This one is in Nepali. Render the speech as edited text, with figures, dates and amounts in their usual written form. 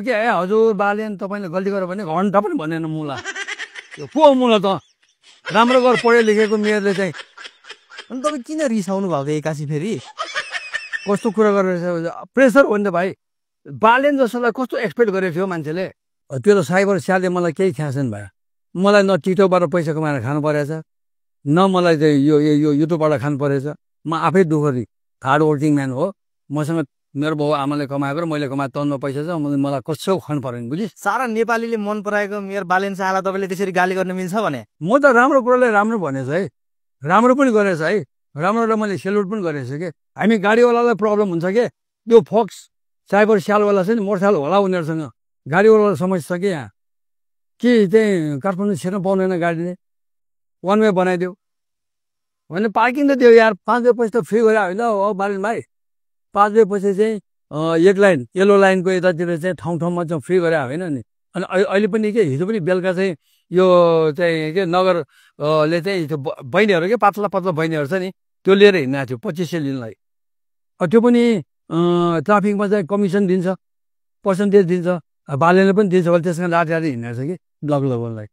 के हजुर बालेन तपाईँले गल्ती गरेर भने घन्टा पनि भनेन मुला को मुला त राम्रो गरेर पढे लेखेको मेयरले चाहिँ अनि तपाईँ किन रिसाउनु भएको एक्कासी फेरि कस्तो कुरा गरेर प्रेसर हो नि त भाइ बालेन जसोलाई कस्तो एक्सपेक्ट गरेको थियो मान्छेले त्यो त साइबर स्यालले मलाई केही थाहा छैन भाइ मलाई न टिकटकबाट पैसा कमाएर खानु परेछ न मलाई चाहिँ यो युट्युबबाट खानु परेछ म आफै दुःखी हार्ड वर्किङ म्यान हो मसँग मेरो बाउ आमाले कमाएको र मैले कमाएको तनमा पैसा छ मलाई कसो खानु परेन बुझिस् सारा नेपालीले मन पराएको मेयर बालेन शाहलाई तपाईँले त्यसरी गाली गर्न मिल्छ भने म त राम्रो कुरालाई राम्रो भनेछु है राम्रो पनि गरेछ है राम्रोलाई मैले सेल्युट पनि गरेछु के हामी गाडीवालालाई प्रब्लम हुन्छ के त्यो फोक्स साइबर स्यालवाला छ नि मोटरसाइकल होला उनीहरूसँग गाडीवालालाई समस्या छ कि यहाँ के चाहिँ काठमाडौँ छिर्न पाउँदैन गाडीले वान वे बनाइदियो भने पार्किङ त दियो यार 5 रुपियाँ पैसा त फ्री गरेर होइन हो बालेन भाइ 5 रुपियाँ पैसा चाहिँ एक लाइन येलो लाइनको यतातिर चाहिँ ठाउँ चाहिँ फ्री गरेर होइन नि अनि अहिले पनि के हिजो पनि बेलुका चाहिँ यो चाहिँ के नगरले चाहिँ बहिनीहरू के पातला बहिनीहरू छ नि त्यो लिएर हिँडेको थियो 2500 लिनलाई त्यो पनि ट्राफिकमा चाहिँ कमिसन दिन्छ पर्सेन्टेज दिन्छ बालेनले पनि दिन्छ भने त्यसमा लाटी हिँडेको छ कि ब्लक लेभललाई